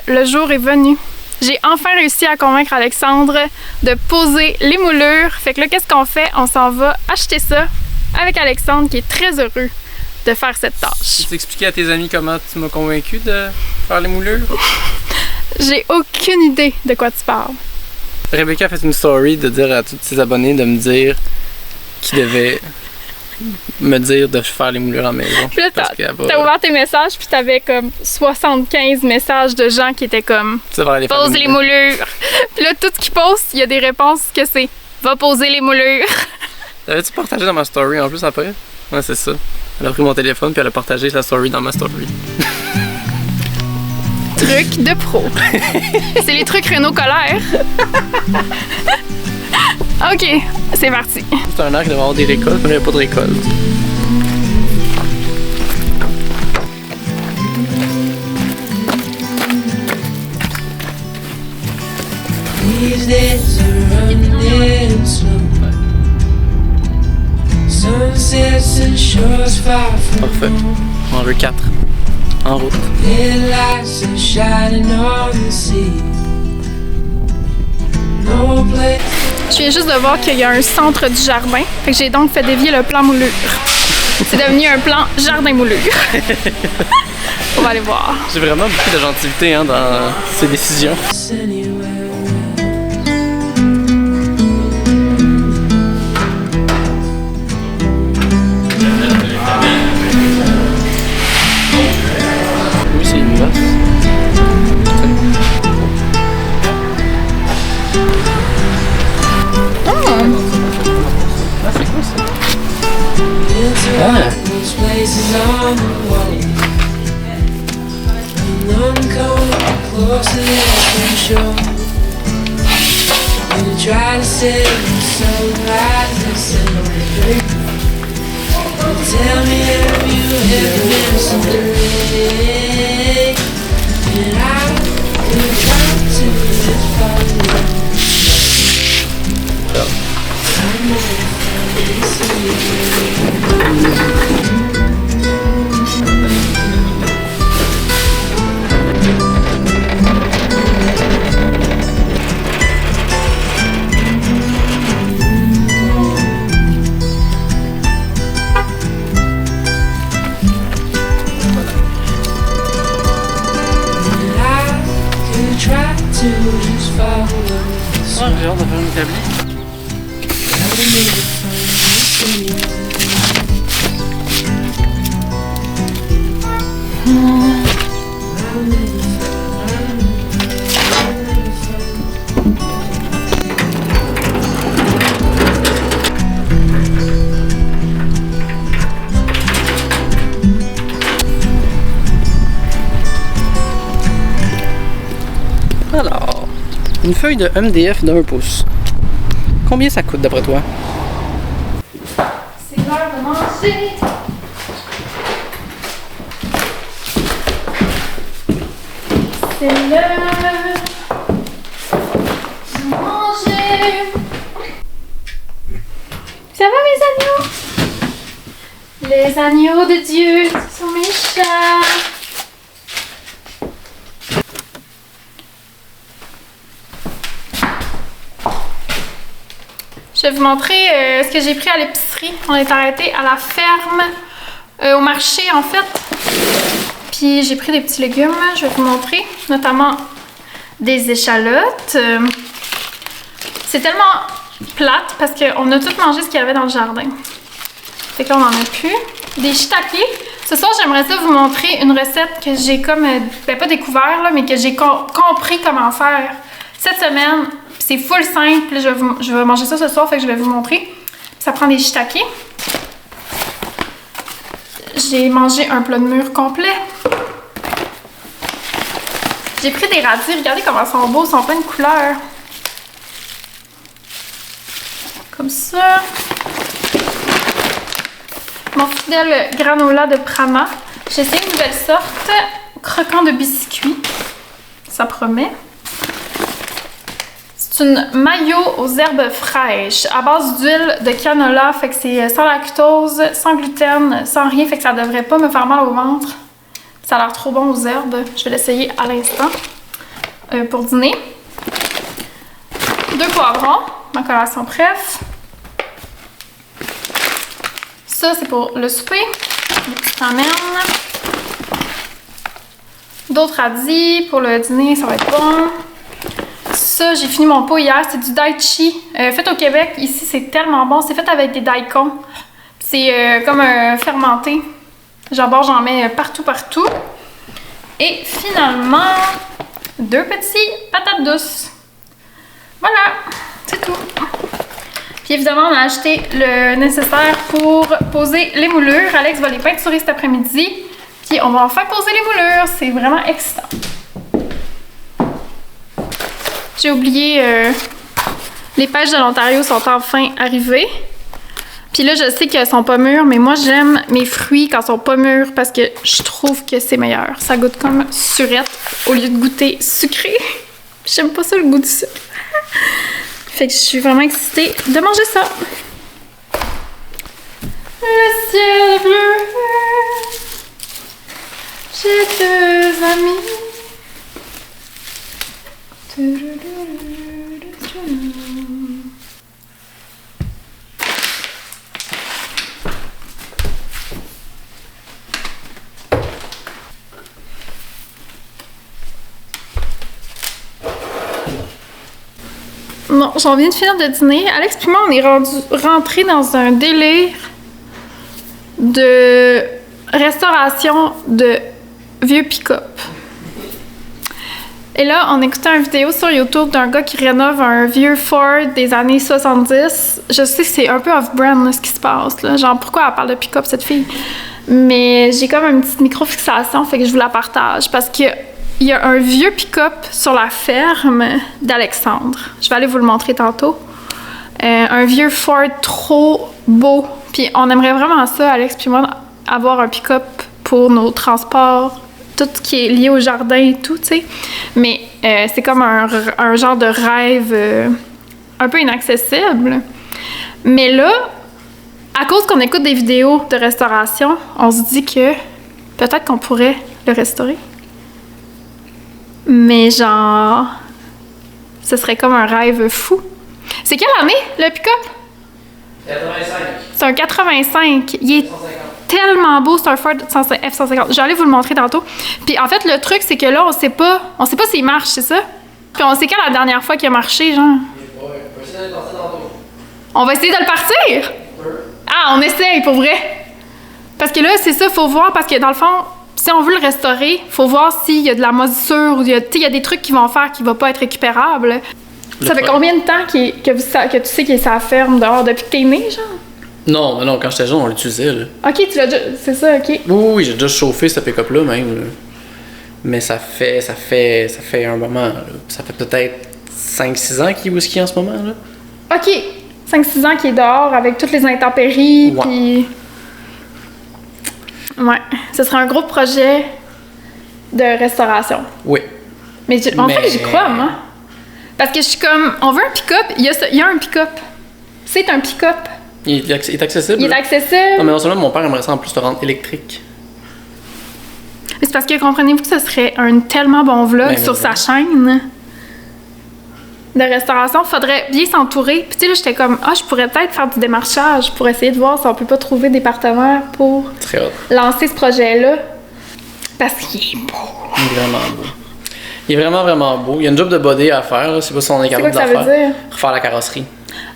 le jour est venu. J'ai enfin réussi à convaincre Alexandre de poser les moulures. Fait que là, qu'est-ce qu'on fait? On s'en va acheter ça avec Alexandre qui est très heureux de faire cette tâche. Tu t'es expliqué à tes amis comment tu m'as convaincu de faire les moulures? J'ai aucune idée de quoi tu parles. Rebecca a fait une story de dire à tous ses abonnés de me dire qu'ils devaient me dire de faire les moulures en maison. Puis là, t'as ouvert tes messages, puis t'avais comme 75 messages de gens qui étaient comme « Pose les moulures ». Puis là, tout ce qu'ils postent, il y a des réponses que c'est « Va poser les moulures ». T'avais-tu partagé dans ma story en plus après? Ouais, c'est ça. Elle a pris mon téléphone puis elle a partagé sa story dans ma story. Truc de pro. C'est les trucs Renault Colère. Ok, c'est parti. C'est un air qui devait avoir des récoltes, mais il n'y avait pas de récolte. These days are running slow. Sunsets and shores far from Parfait. On en veut 4. En route. headlights are shining on the sea. No place. Je viens juste de voir qu'il y a un centre du jardin. Fait que j'ai donc fait dévier le plan moulure. C'est devenu un plan jardin moulure. On va aller voir. J'ai vraiment beaucoup de gentilité hein, dans ces décisions. Anywhere. Oui, c'est une masse. Ah, c'est quoi ça? Interact those places on the wall. None come close to the shore. When you try to save the sunrise and celebrate. Tell me have you ever been someday? And I could try to just follow. I'm gonna see. Ah, j'ai hâte de faire une établie. Alors, une feuille de MDF d'1 pouce. Combien ça coûte d'après toi? C'est l'heure de manger. C'est l'heure de manger. Ça va mes agneaux? Les agneaux de Dieu sont mes chats. Je vais vous montrer ce que j'ai pris à l'épicerie. On est arrêté à la ferme, au marché en fait. Puis j'ai pris des petits légumes, je vais vous montrer, notamment des échalotes. C'est tellement plate parce qu'on a tout mangé ce qu'il y avait dans le jardin. Fait que là on en a plus. Des shiitake. Ce soir j'aimerais ça vous montrer une recette que j'ai comme, ben pas découvert là, mais que j'ai compris comment faire cette semaine. C'est full simple, je vais manger ça ce soir, fait que je vais vous montrer. Ça prend des shiitake. J'ai mangé un plat de mûre complet. J'ai pris des radis, regardez comment ils sont beaux, ils sont pleins de couleurs. Comme ça. Mon fidèle granola de Prama. J'ai essayé une nouvelle sorte, croquant de biscuits. Ça promet. C'est une mayo aux herbes fraîches à base d'huile de canola, fait que c'est sans lactose, sans gluten, sans rien, fait que ça devrait pas me faire mal au ventre. Ça a l'air trop bon aux herbes, je vais l'essayer à l'instant. pour dîner. 2 poivrons, ma collation préf. Ça, c'est pour le souper. Des petites ramen. D'autres radis pour le dîner, ça va être bon. Ça, j'ai fini mon pot hier, c'est du daichi. Fait au Québec, ici, c'est tellement bon. C'est fait avec des daikons. C'est comme un fermenté. J'en mets partout. Et finalement, 2 petits patates douces. Voilà, c'est tout. Puis évidemment, on a acheté le nécessaire pour poser les moulures. Alex va les peinturer cet après-midi. Puis on va enfin poser les moulures. C'est vraiment excitant. J'ai oublié, les pêches de l'Ontario sont enfin arrivées. Puis là, je sais qu'elles sont pas mûres, mais moi, j'aime mes fruits quand ils sont pas mûrs parce que je trouve que c'est meilleur. Ça goûte comme surette au lieu de goûter sucré. J'aime pas ça, le goût du sucre. Fait que je suis vraiment excitée de manger ça. Le ciel est bleu. J'ai 2 amis. Bon, j'en viens de finir de dîner. Alex puis moi, on est rentrés dans un délire de restauration de vieux pick-up. Et là, on écoutait une vidéo sur YouTube d'un gars qui rénove un vieux Ford des années 70. Je sais que c'est un peu off-brand là, ce qui se passe. Là. Genre, pourquoi elle parle de pick-up, cette fille? Mais j'ai comme une petite micro-fixation, fait que je vous la partage. Parce que il y a un vieux pick-up sur la ferme d'Alexandre. Je vais aller vous le montrer tantôt. Un vieux Ford trop beau. Puis on aimerait vraiment ça, Alex puis moi, avoir un pick-up pour nos transports, tout ce qui est lié au jardin et tout, tu sais. Mais c'est comme un genre de rêve un peu inaccessible. Mais là, à cause qu'on écoute des vidéos de restauration, on se dit que peut-être qu'on pourrait le restaurer. Mais genre, ce serait comme un rêve fou. C'est quelle année, le pick-up? 85. C'est un 85. Il est 150. tellement beau, c'est un Ford F-150. Je vais aller vous le montrer tantôt. Puis en fait, le truc, c'est que là, on sait pas s'il marche, c'est ça? Puis on sait quand la dernière fois qu'il a marché, genre? On va essayer de le partir? Ah, on essaye, pour vrai. Parce que là, c'est ça, faut voir, parce que dans le fond, si on veut le restaurer, faut voir s'il y a de la moisissure ou il y a des trucs qui vont faire qui vont pas être récupérables. Ça fait combien de temps que tu sais qu'il est sa ferme dehors depuis que t'es né, genre? Non, mais non, quand j'étais jeune, on l'utilisait, là. Ok, tu l'as déjà. C'est ça, ok. Oui, j'ai déjà chauffé ce pick-up-là, même. Là. Mais ça fait un moment, là. Ça fait peut-être 5-6 ans qu'il est au ski en ce moment, là. Ok, 5-6 ans qu'il est dehors avec toutes les intempéries, Ouais. puis... Ouais, ce serait un gros projet de restauration. Oui. Mais en fait, j'y crois, moi. Parce que je suis comme, on veut un pick-up, il y a un pick-up. C'est un pick-up. Il est accessible. Il est là. accessible. Non, mais non seulement mon père aimerait ça en plus le rendre électrique. Mais c'est parce que comprenez-vous que ce serait un tellement bon vlog Ben, sur mais sa chaîne de restauration. Faudrait bien s'entourer. Puis tu sais, là, j'étais comme, je pourrais peut-être faire du démarchage pour essayer de voir si on peut pas trouver des partenaires pour Très hot. lancer ce projet-là. Parce qu'il est beau. Il est vraiment beau. Il est vraiment, vraiment beau. Il y a une job de body à faire, là. C'est pas si on est C'est quoi capable que ça d'en veut faire. dire? Refaire la carrosserie.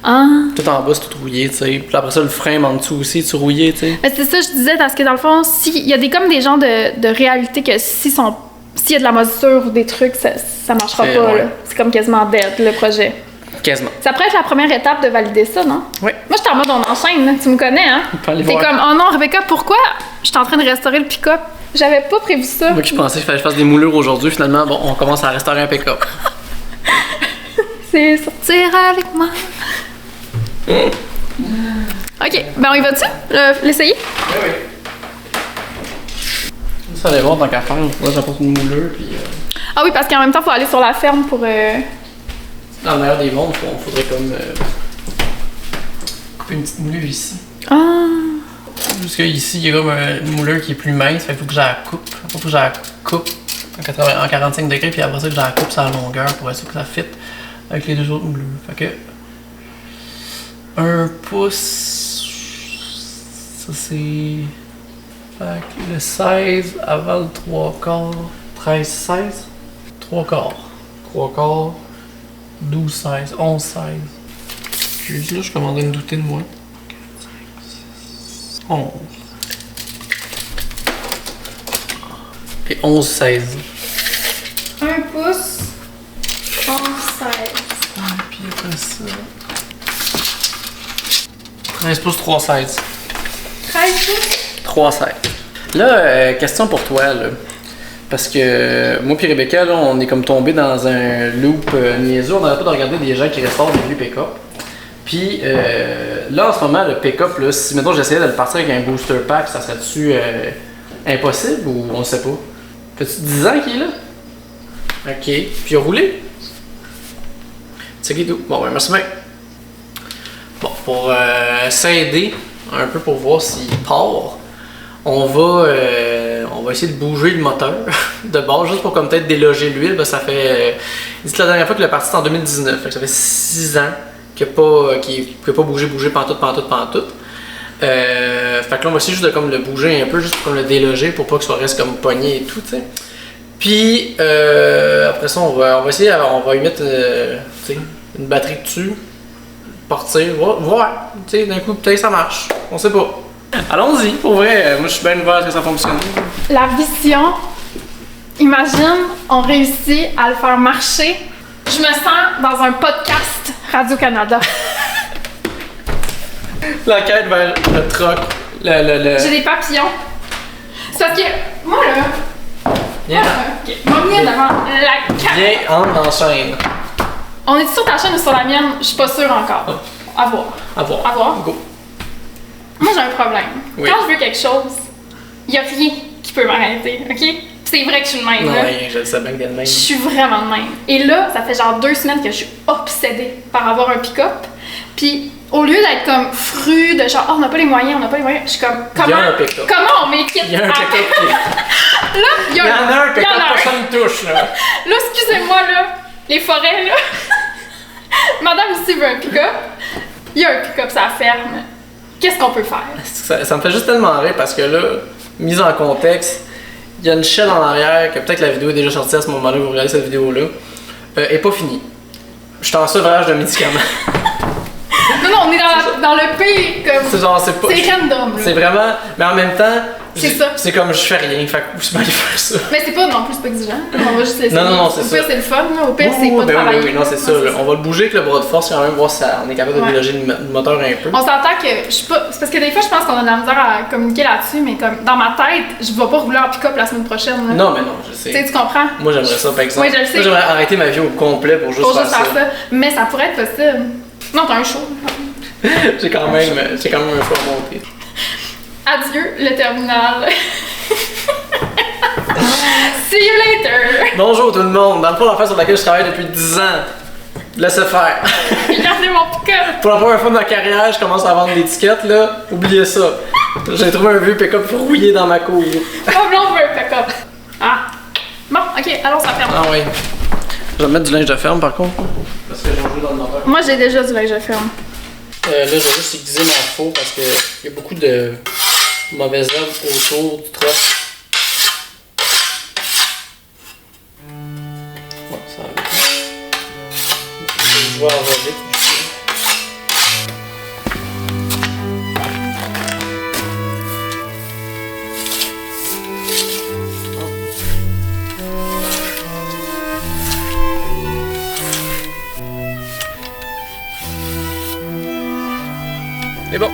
Ah. Tout en bas, c'est tout rouillé, tu sais. Puis après ça, le frein en dessous aussi, tu rouillé, tu sais. Mais c'est ça, je disais, parce que dans le fond, il y a comme des gens de réalité que s'il y a de la moisissure ou des trucs, ça marchera C'est- pas. ouais. Là. C'est comme quasiment dead, le projet. Quasiment. Ça pourrait être la première étape de valider ça, non? Oui. Moi, j'étais en mode on enchaîne, là. Tu me connais, hein? On peut aller T'es voir. comme, oh non, Rebecca, pourquoi je suis en train de restaurer le pick-up? J'avais pas prévu ça. Moi qui pensais qu'il fallait que je fasse des moulures aujourd'hui, finalement, bon, on commence à restaurer un pick-up. C'est sortir avec moi. Ok, ben on y va-tu? L'essayer? Oui, oui. Ça allait voir tant qu'à faire. Là, j'apporte une moulure, puis. Ah oui, parce qu'en même temps, faut aller sur la ferme pour. Dans le meilleur des mondes, on faudrait comme. Couper une petite moulure ici. Ah! Parce que ici, il y a comme une moulure qui est plus mince, fait qu'il faut que je la coupe. Faut que je la coupe en 45 degrés, puis après ça, je la coupe sur la longueur pour être sûr que ça fit avec les deux autres moulures. Fait que 1 pouce, ça c'est... Fait que le 16 avant le 3 quarts, 13, 16, 3 quarts, 3 quarts, 12, 16, 11, 16. Juste là, je commencerai à me douter de moi. 11. Et 11, 16. 1 pouce, 11, 16. Puis après ça... 13 pouces, 3, 16. 13 pouces? 3, 16. Là, question pour toi, là. Parce que moi et Rebecca, là, on est comme tombé dans un loop niaiseux. On n'arrête pas de regarder des gens qui restaurent des vieux pick-up. Puis là, en ce moment, le pick-up, là, si mettons j'essayais de le partir avec un booster pack, ça serait-tu impossible ou on sait pas? Fait-tu 10 ans qu'il est là? Ok. Puis il a roulé? C'est qui tout? Bon, ben merci bien. Bon, pour s'aider un peu pour voir s'il part, on va essayer de bouger le moteur de base, juste pour comme peut-être déloger l'huile. Ça fait... dites la dernière fois qu'il est parti en 2019, fait que ça fait 6 ans qu'il n'a pas bougé pantoute. Fait que là, on va essayer juste de comme le bouger un peu, juste pour comme le déloger, pour pas que ça reste comme pogné et tout, tu sais. Puis après ça, on va essayer, on va y mettre une batterie dessus, partir, voir, tu sais, d'un coup, peut-être ça marche, on sait pas. Allons-y, pour vrai, moi je suis bien ouvert à ce que ça fonctionne. La vision, imagine, on réussit à le faire marcher. Je me sens dans un podcast Radio-Canada. La quête vers le troc, J'ai des papillons. C'est parce que, moi là, Viens, ok, on va venir devant la carte. viens, entre dans la chaîne. On est sur ta chaîne ou sur la mienne? Je suis pas sûre encore. À voir. À voir. À voir. Go. Moi, j'ai un problème. Oui. Quand je veux quelque chose, il y a rien qui peut m'arrêter, ok? C'est vrai que je suis de même, Non, là. rien, je le sais bien que t'es de même. Je suis vraiment de même. Et là, ça fait genre 2 semaines que je suis obsédée par avoir un pick-up. Puis, au lieu d'être comme fru de genre, oh, on n'a pas les moyens, je suis comme, Il y a un pick-up. comment on make it? Il y a un pick-up qui... Là, il y en a un pick-up, il y en a un. personne ne touche, là. Là, excusez-moi, là, les forêts, là. Madame ici veut un pick-up. Il y a un pick-up, ça ferme. Qu'est-ce qu'on peut faire? Ça me fait juste tellement rire parce que là, mise en contexte, il y a une chaîne en arrière que peut-être la vidéo est déjà sortie à ce moment-là, vous regardez cette vidéo-là, est pas finie. Je suis en sevrage de médicaments. Non, on est dans le pire, comme. C'est genre, c'est pas. C'est random, là. C'est vraiment. Mais en même temps, C'est ça. C'est comme je fais rien, fait que je peux aller faire ça. Mais c'est pas non plus, c'est pas exigeant. On va juste laisser. Non, c'est ça. Au pire, c'est le fun, là. Au pire, c'est pas de ben travailler. oui, non, c'est ça. Là. On va le bouger avec le bras de force quand même, voir si on est capable de déloger le moteur un peu. On s'entend que je suis pas. C'est parce que des fois, je pense qu'on a de la misère à communiquer là-dessus, mais comme dans ma tête, je vais pas rouler en pick-up la semaine prochaine. Là. Non, mais non, je sais. Tu comprends? Moi, j'aimerais ça, par exemple. Oui, je le sais. Moi, j'aimerais arrêter ma vie au complet pour juste faire ça. Mais ça pourrait être possible. Non, t'as un show. J'ai quand même un choix à monter. Adieu, le terminal. See you later. Bonjour tout le monde. Dans le fond, l'affaire sur laquelle je travaille depuis 10 ans. Laissez faire. Regardez mon pick-up. Pour la première fois de ma carrière, je commence à vendre des tickets, là. Oubliez ça. J'ai trouvé un vieux pick-up rouillé dans ma cour. Mon blond veut un pick-up. Ah. Bon, ok, allons, ça ferme. Ah oui. Je vais mettre du linge de ferme par contre. Parce que j'ai joué dans le moteur. Moi, j'ai déjà du linge de ferme. Là, je vais juste aiguiser mon four parce qu'il y a beaucoup de mauvaises herbes autour du troc. Ouais, ça va. Je vais envoyer tout ça. C'est bon.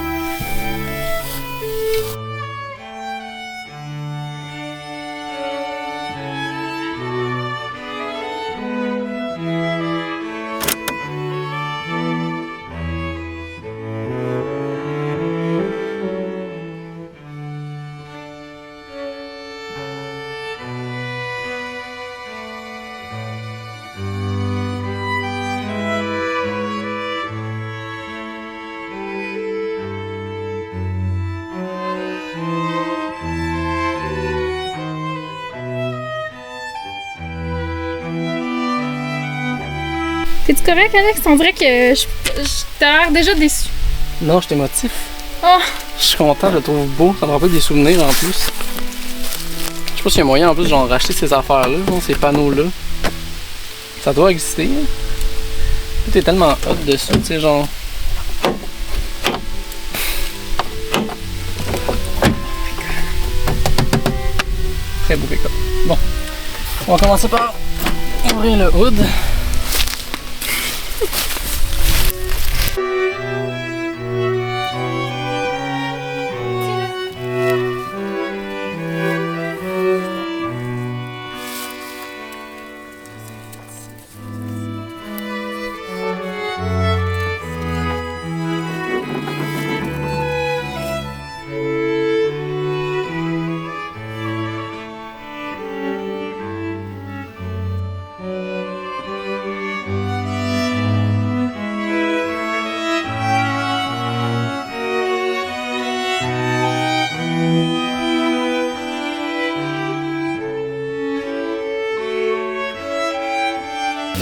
T'es-tu correct, Alex? On dirait que t'as l'air déjà déçu. Non, je t'émotif. Oh! Je suis content, je le trouve beau. Ça me rappelle des souvenirs en plus. Je sais pas s'il y a moyen en plus genre racheter ces affaires-là, ces panneaux-là. Ça doit exister. Hein? Tout est tellement hot dessus, tu sais, genre. Très beau pick-up. Bon, on va commencer par ouvrir le hood.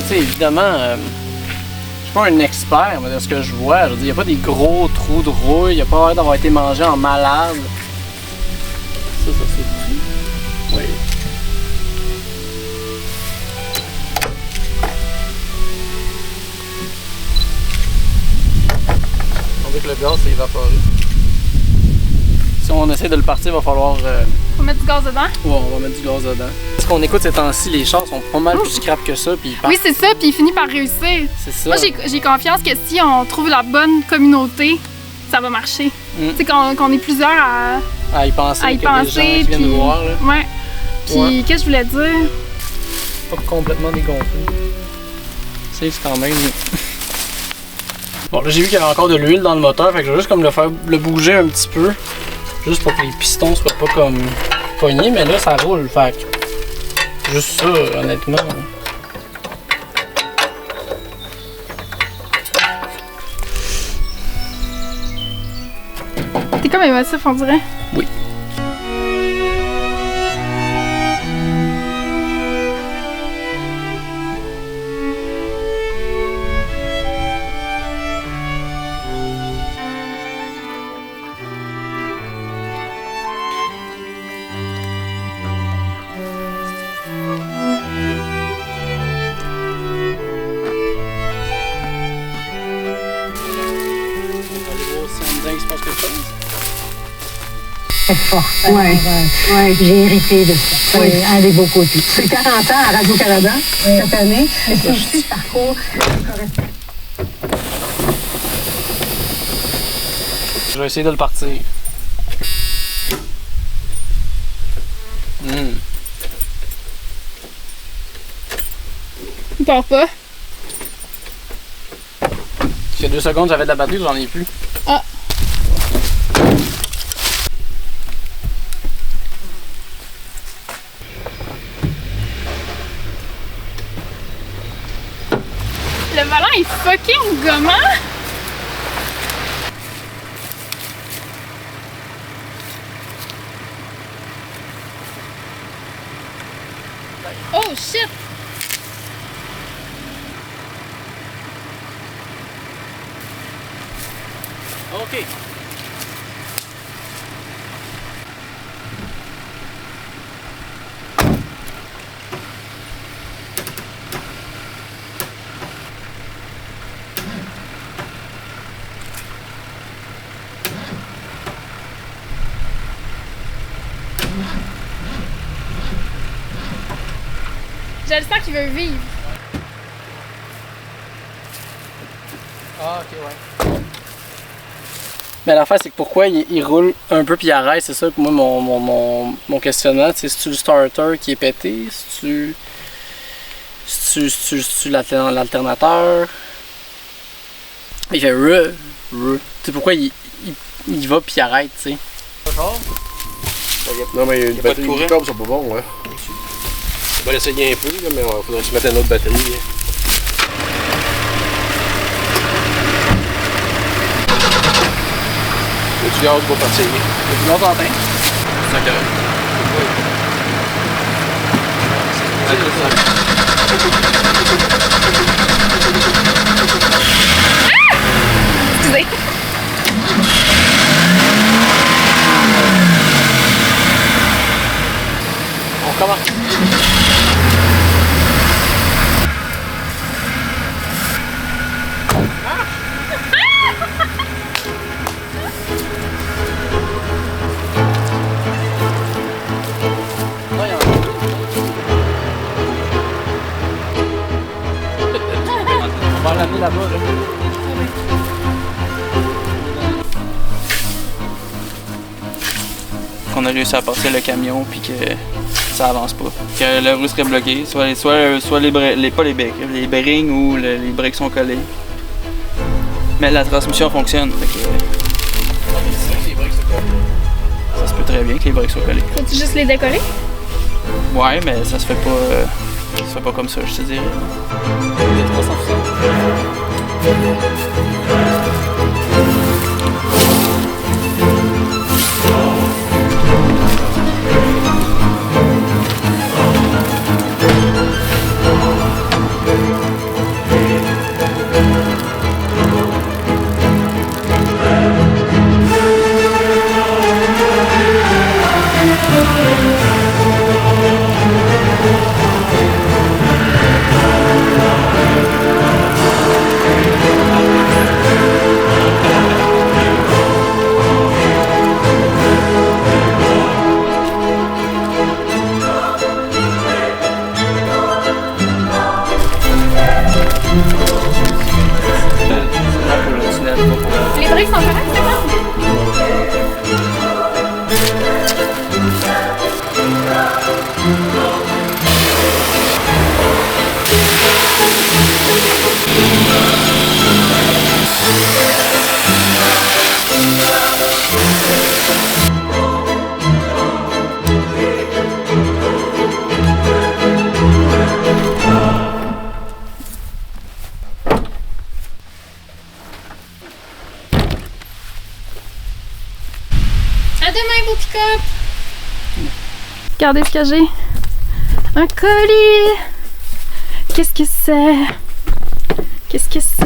Tu sais, évidemment, je suis pas un expert, mais de ce que je vois, je veux dire, il n'y a pas des gros trous de rouille, il n'y a pas l'air d'avoir été mangé en malade. Ça c'est tout. Oui. On dirait que le gaz s'est évaporé. Si on essaie de le partir, il va falloir... Faut mettre du gaz dedans? Ouais, on va mettre du gaz dedans. Ce qu'on écoute ces temps-ci, les chars sont pas mal plus scrap que ça, puis ils partent. Oui, c'est ça, puis il finit par réussir. C'est ça. Moi, j'ai confiance que si on trouve la bonne communauté, ça va marcher. Tu sais, qu'on est plusieurs à y penser, à y que des gens qui viennent nous voir, là. Ouais. Puis, qu'est-ce que je voulais dire? Pas complètement dégonflé. C'est quand même... Bon, là, j'ai vu qu'il y avait encore de l'huile dans le moteur, fait que je vais juste comme le bouger un petit peu. Juste pour que les pistons soient pas comme pognés, mais là, ça roule, fait que... Juste ça, honnêtement. T'es comme émotif, on dirait. Oui. Il se passe quelque chose? Très forte. Ouais, j'ai hérité de ça. Oui, un des beaux côtés. C'est 40 ans à Radio-Canada cette année, mais c'est aussi le parcours. Je vais essayer de le partir. Il part pas. Il y a 2 secondes, j'avais de la batterie, j'en ai plus. Ah. Le volant est fucking gommant. Oh shit! OK. Je le sens qu'il veut vivre. Ah, ok, ouais. Mais l'affaire, c'est que pourquoi il roule un peu puis il arrête, c'est ça que moi, mon questionnement, c'est-tu le starter qui est pété? C'est-tu l'alternateur? Il fait Tu sais pourquoi il va puis il arrête, tu sais? Non, mais les batteries du câble sont pas bons, ouais. On va l'essayer un peu, là, mais il faudrait se mettre une autre batterie. Il y a du gaz pour partir. Il y a du long tentin. C'est correct. regarder là-bas, là. Qu'on a réussi à passer le camion puis que ça avance pas. Que la rue serait bloquée, soit les bearings ou les breaks sont collés. Mais la transmission fonctionne, fait que ça se peut très bien que les breaks soient collés. Faut-tu juste les décoller? Ouais, mais ça se fait pas comme ça, je te dirais. Les briques sont correctes, c'est bon? À demain, beau pick-up! Regardez ce que j'ai. Un colis! Qu'est-ce que c'est? Qu'est-ce que c'est?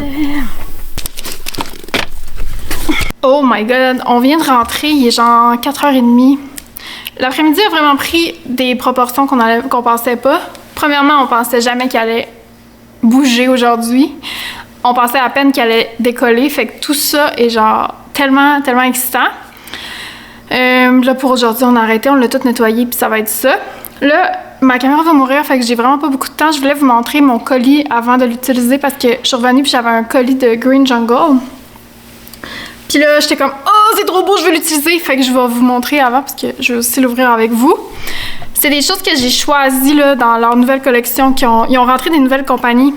Oh my god, on vient de rentrer, il est genre 4h30. L'après-midi a vraiment pris des proportions qu'on pensait pas. Premièrement, on pensait jamais qu'il allait bouger aujourd'hui. On pensait à peine qu'il allait décoller, fait que tout ça est genre tellement excitant. Là, pour aujourd'hui, on a arrêté, on l'a tout nettoyé, puis ça va être ça. Là, ma caméra va mourir, fait que j'ai vraiment pas beaucoup de temps. Je voulais vous montrer mon colis avant de l'utiliser parce que je suis revenue puis j'avais un colis de Green Jungle. Puis là, j'étais comme « Oh, c'est trop beau, je veux l'utiliser! » Fait que je vais vous montrer avant parce que je vais aussi l'ouvrir avec vous. C'est des choses que j'ai choisies là, dans leur nouvelle collection. Ils ont rentré des nouvelles compagnies.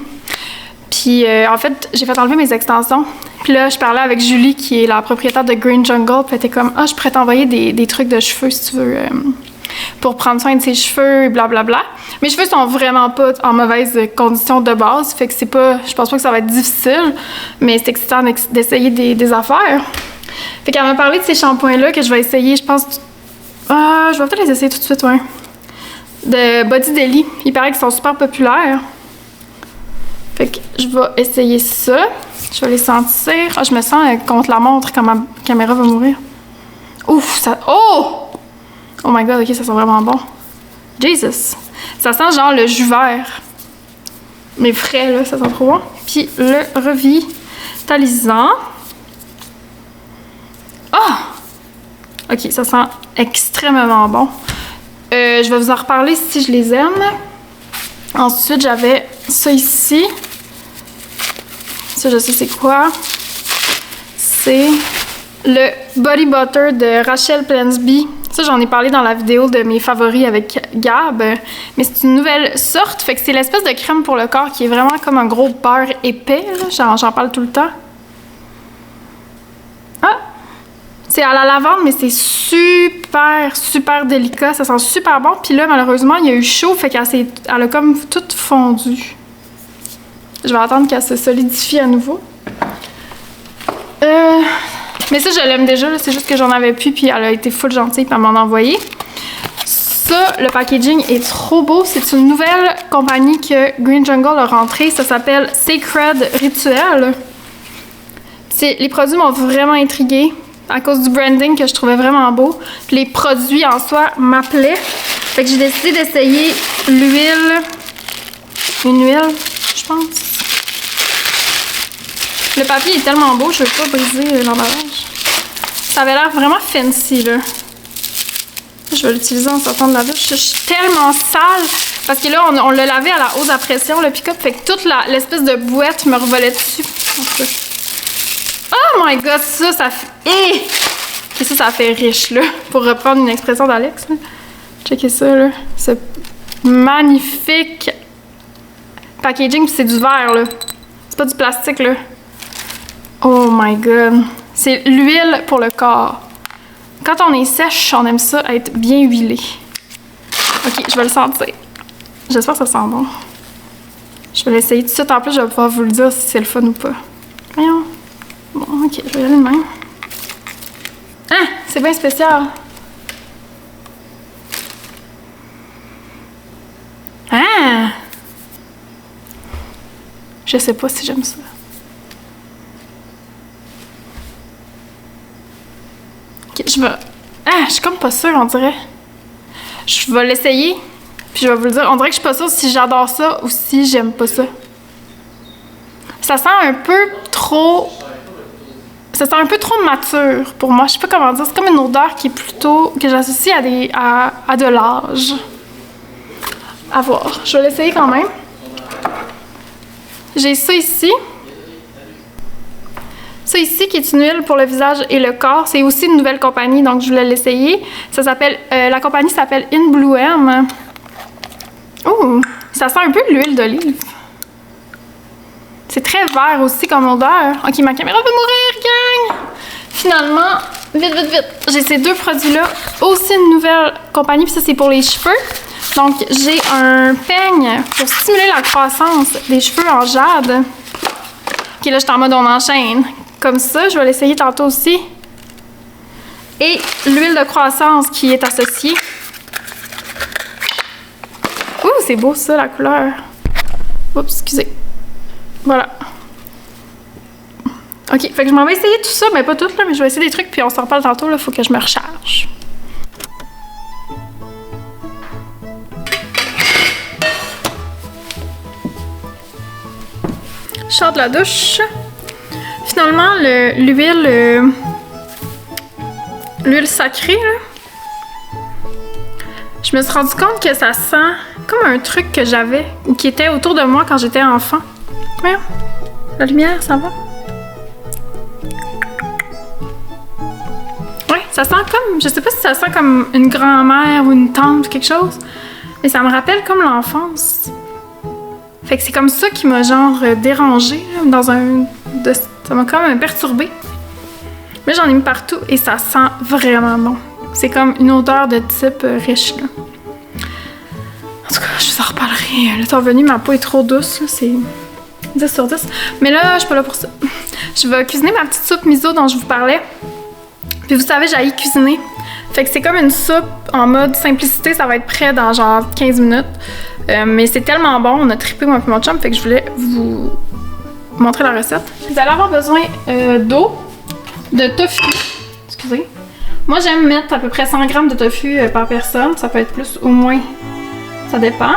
Puis en fait, j'ai fait enlever mes extensions. Puis là, je parlais avec Julie, qui est la propriétaire de Green Jungle. Puis elle était comme « Ah, je pourrais t'envoyer des trucs de cheveux si tu veux, pour prendre soin de ses cheveux, et blablabla. » Mes cheveux sont vraiment pas en mauvaise condition de base. Fait que c'est pas... Je pense pas que ça va être difficile. Mais c'est excitant d'essayer des affaires. Fait qu'elle m'a parlé de ces shampoings-là que je vais essayer, je pense... je vais peut-être les essayer tout de suite, ouais. De Body Deli. Il paraît qu'ils sont super populaires. Fait que je vais essayer ça. Je vais les sentir. Ah, je me sens contre la montre quand ma caméra va mourir. Ouf, ça... Oh! Oh my god, ok, ça sent vraiment bon. Jesus! Ça sent genre le jus vert. Mais frais, là, ça sent trop bon. Puis le revitalisant. Ah! Ok, ça sent extrêmement bon. Je vais vous en reparler si je les aime. Ensuite, j'avais ça ici. Ça, je sais c'est quoi. C'est le Body Butter de Rachel Plansby. Ça, j'en ai parlé dans la vidéo de mes favoris avec Gab. Mais c'est une nouvelle sorte. Fait que c'est l'espèce de crème pour le corps qui est vraiment comme un gros beurre épais. J'en parle tout le temps. Ah! C'est à la lavande, mais c'est super délicat. Ça sent super bon. Puis là, malheureusement, il y a eu chaud. Fait qu'elle a comme toute fondue. Je vais attendre qu'elle se solidifie à nouveau. Mais ça, je l'aime déjà. C'est juste que j'en avais plus. Puis elle a été full gentille. Puis elle m'en a envoyé. Ça, le packaging est trop beau. C'est une nouvelle compagnie que Green Jungle a rentrée. Ça s'appelle Sacred Ritual. Les produits m'ont vraiment intriguée à cause du branding que je trouvais vraiment beau. Puis les produits en soi m'appelaient. Fait que j'ai décidé d'essayer l'huile. Une huile, je pense. Le papier est tellement beau, je veux pas briser l'emballage. Ça avait l'air vraiment fancy, là. Je vais l'utiliser en sortant de la douche. Je suis tellement sale. Parce que là, on l'a lavé à la hausse à pression, le pick-up, fait que toute l'espèce de bouette me revolait dessus. Oh my god, ça fait... Et ça fait riche, là, pour reprendre une expression d'Alex. Checkez ça, là. Ce magnifique packaging, puis c'est du verre, là. C'est pas du plastique, là. Oh my god. C'est l'huile pour le corps. Quand on est sèche, on aime ça être bien huilé. Ok, je vais le sentir. J'espère que ça sent bon. Je vais l'essayer tout de suite. En plus, je vais pouvoir vous le dire si c'est le fun ou pas. Voyons. Bon, ok, je vais y aller de même. Ah! C'est bien spécial. Ah! Je sais pas si j'aime ça. Ok, je vais... Ah! Je suis comme pas sûre, on dirait. Je vais l'essayer. Puis je vais vous le dire. On dirait que je suis pas sûre si j'adore ça ou si j'aime pas ça. Ça sent un peu trop... Ça sent un peu trop mature pour moi. Je sais pas comment dire. C'est comme une odeur qui est plutôt... que j'associe à de l'âge. À voir. Je vais l'essayer quand même. J'ai ça ici. Ça ici qui est une huile pour le visage et le corps. C'est aussi une nouvelle compagnie, donc je voulais l'essayer. Ça s'appelle... la compagnie s'appelle In Bloom. Oh! Ça sent un peu l'huile d'olive. C'est très vert aussi comme odeur. Ok, ma caméra va mourir, gang! Finalement, vite. J'ai ces deux produits-là. Aussi une nouvelle compagnie, puis ça, c'est pour les cheveux. Donc, j'ai un peigne pour stimuler la croissance des cheveux en jade. Ok, là, je suis en mode on enchaîne. Comme ça, je vais l'essayer tantôt aussi. Et l'huile de croissance qui est associée. Ouh, c'est beau ça, la couleur. Oups, excusez. Voilà. Ok, fait que je m'en vais essayer tout ça, mais pas tout, là, mais je vais essayer des trucs, puis on s'en reparle tantôt, là, faut que je me recharge. Je sors de la douche. Finalement, l'huile sacrée, là, je me suis rendu compte que ça sent comme un truc que j'avais ou qui était autour de moi quand j'étais enfant. Voyons, la lumière, ça va? Ouais, ça sent comme, je sais pas si ça sent comme une grand-mère ou une tante ou quelque chose, mais ça me rappelle comme l'enfance. Fait que c'est comme ça qui m'a genre dérangée, là, dans un... ça m'a quand même perturbée. Mais j'en ai mis partout et ça sent vraiment bon. C'est comme une odeur de type riche, là. En tout cas, je vous en reparlerai. Le temps venu, ma peau est trop douce, là, c'est 10 sur 10. Mais là, je suis pas là pour ça. Je vais cuisiner ma petite soupe miso dont je vous parlais. Puis vous savez, j'haïs cuisiner. Fait que c'est comme une soupe en mode simplicité, ça va être prêt dans genre 15 minutes. Mais c'est tellement bon, on a trippé moi et mon chum, fait que je voulais vous montrer la recette. Vous allez avoir besoin d'eau, de tofu, excusez. Moi j'aime mettre à peu près 100 g de tofu par personne, ça peut être plus ou moins, ça dépend.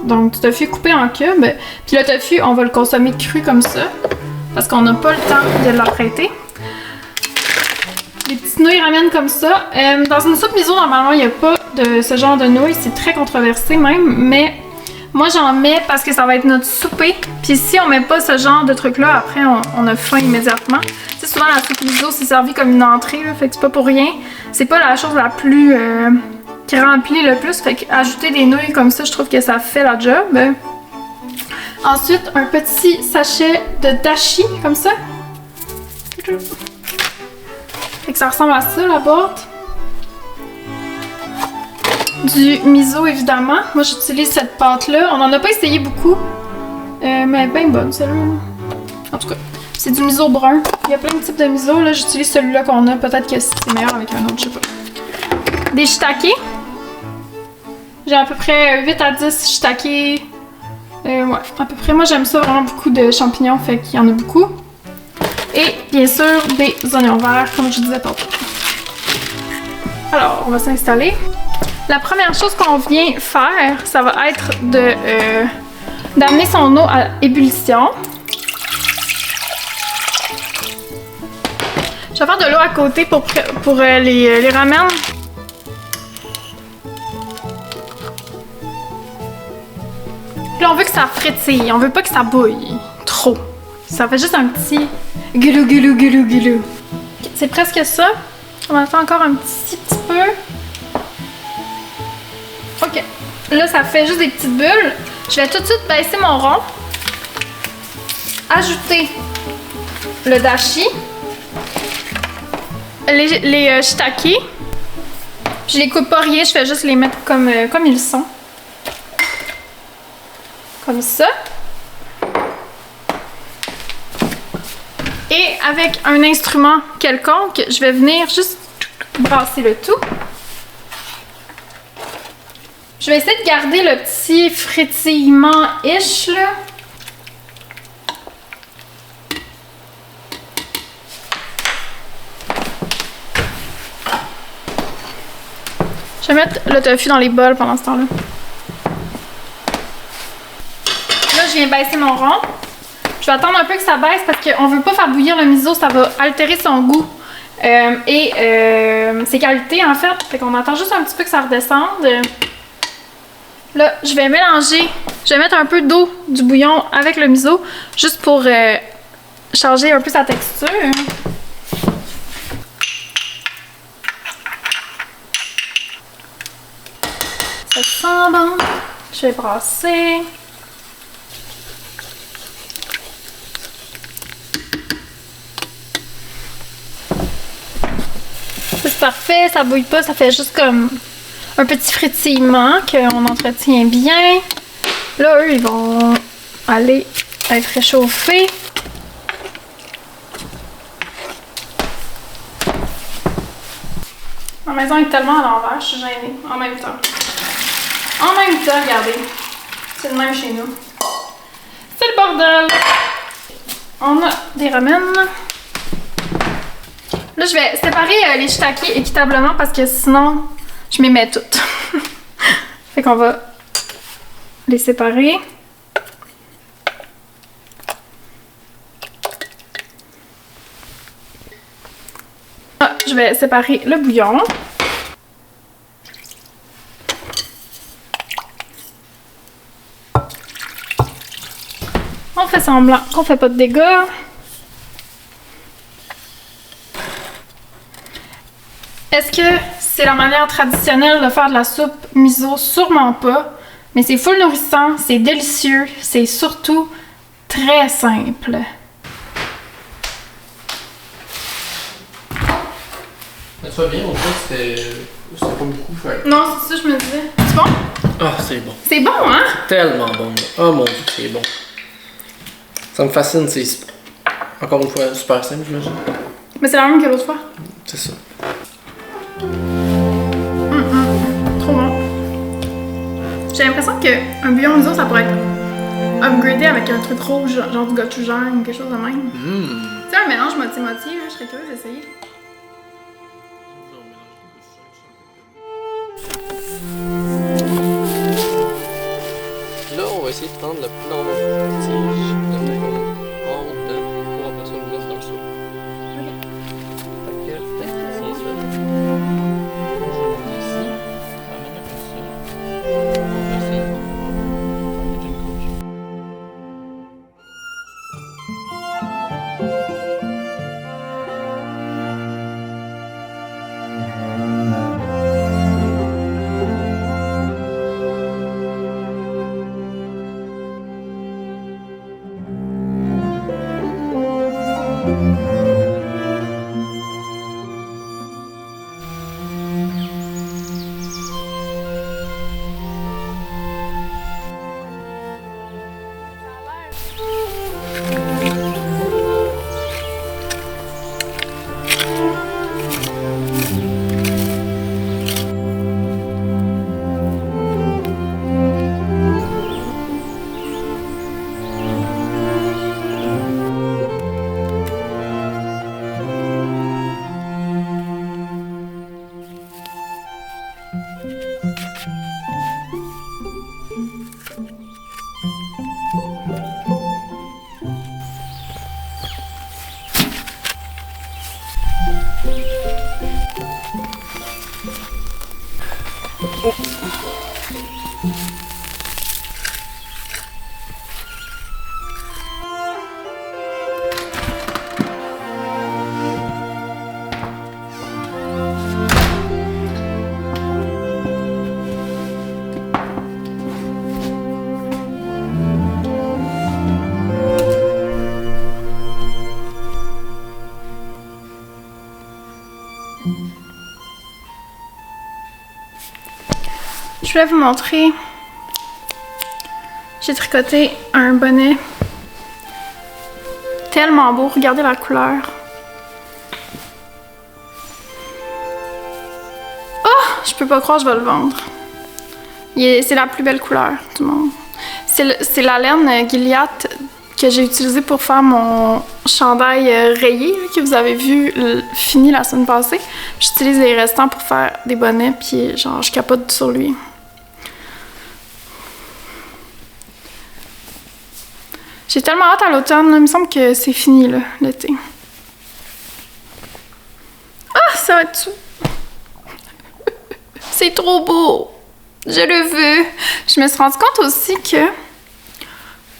Donc du tofu coupé en cubes, puis le tofu on va le consommer cru comme ça, parce qu'on n'a pas le temps de l'apprêter. Les petites nouilles ramen comme ça. Dans une soupe miso, normalement, il n'y a pas de ce genre de nouilles. C'est très controversé même. Mais moi, j'en mets parce que ça va être notre souper. Puis si on met pas ce genre de truc-là, après, on a faim immédiatement. Tu sais, souvent, la soupe miso, c'est servi comme une entrée. Là, fait que c'est pas pour rien. C'est pas la chose la plus... qui remplit le plus. Fait qu'ajouter des nouilles comme ça, je trouve que ça fait la job. Ensuite, un petit sachet de dashi, comme ça. Fait que ça ressemble à ça, la boîte. Du miso, évidemment. Moi, j'utilise cette pâte-là. On en a pas essayé beaucoup. Mais elle est bien bonne, celle-là. En tout cas, c'est du miso brun. Il y a plein de types de miso. Là, j'utilise celui-là qu'on a. Peut-être que c'est meilleur avec un autre, je sais pas. Des shiitake. J'ai à peu près 8 à 10 shiitake. Ouais, à peu près. Moi, j'aime ça vraiment beaucoup de champignons. Fait qu'il y en a beaucoup. Et bien sûr, des oignons verts, comme je disais tantôt. Alors, on va s'installer. La première chose qu'on vient faire, ça va être d'amener son eau à ébullition. Je vais faire de l'eau à côté pour les ramen. là, on veut que ça frétille. On veut pas que ça bouille trop. Ça fait juste un petit goulou, goulou, goulou, goulou. C'est presque ça. On va faire encore un petit peu. OK. Là, ça fait juste des petites bulles. Je vais tout de suite baisser mon rond. Ajouter le dashi. Les shiitake. Je les coupe pas rien, je fais juste les mettre comme ils sont. Comme ça. Et avec un instrument quelconque, je vais venir juste brasser le tout. Je vais essayer de garder le petit frétillement-ish, là. Je vais mettre le tofu dans les bols pendant ce temps-là. Là, je viens baisser mon rond. Je vais attendre un peu que ça baisse parce qu'on veut pas faire bouillir le miso, ça va altérer son goût et ses qualités en fait. Fait qu'on attend juste un petit peu que ça redescende. Là, je vais mélanger, je vais mettre un peu d'eau du bouillon avec le miso juste pour changer un peu sa texture. Ça sent bon. Je vais brasser. C'est parfait, ça bouille pas, ça fait juste comme un petit frétillement qu'on entretient bien. Là, eux, ils vont aller être réchauffés. Ma maison est tellement à l'envers, je suis gênée en même temps. En même temps, regardez. C'est le même chez nous. C'est le bordel. On a des ramen. Là, je vais séparer les shiitake équitablement parce que sinon, je m'y mets toutes. Fait qu'on va les séparer. Ah, je vais séparer le bouillon. On fait semblant qu'on fait pas de dégâts. Est-ce que c'est la manière traditionnelle de faire de la soupe miso? Sûrement pas. Mais c'est full nourrissant, c'est délicieux, c'est surtout très simple. Ça va bien, au fait, c'était pas beaucoup fait. Non, c'est ça, je me disais. C'est bon? Ah, c'est bon. C'est bon, hein? Tellement bon. Oh mon dieu, c'est bon. Ça me fascine, c'est encore une fois super simple, j'imagine. Mais c'est la même que l'autre fois. C'est ça. Trop bon. J'ai l'impression qu'un bouillon miso, ça pourrait être upgradé avec un truc rouge, genre du gochujang ou quelque chose de même. Tu sais, un mélange moitié-moitié, je serais curieuse d'essayer. Là, on va essayer de prendre le plan de tige, de mettre comme en haut dedans, pour après ça le mettre dans le soupe. Fait que, c'est ça. Je vais mettre ici, ça va mettre comme ça. On va essayer de faire une couche. Je voulais vous montrer. J'ai tricoté un bonnet tellement beau. Regardez la couleur. Oh! Je peux pas croire que je vais le vendre. C'est la plus belle couleur du monde. C'est la laine Gilliatt que j'ai utilisée pour faire mon chandail rayé là, que vous avez vu fini la semaine passée. J'utilise les restants pour faire des bonnets, puis genre je capote sur lui. J'ai tellement hâte à l'automne, il me semble que c'est fini là, l'été. Ah, ça va être tout. C'est trop beau. Je le veux. Je me suis rendu compte aussi que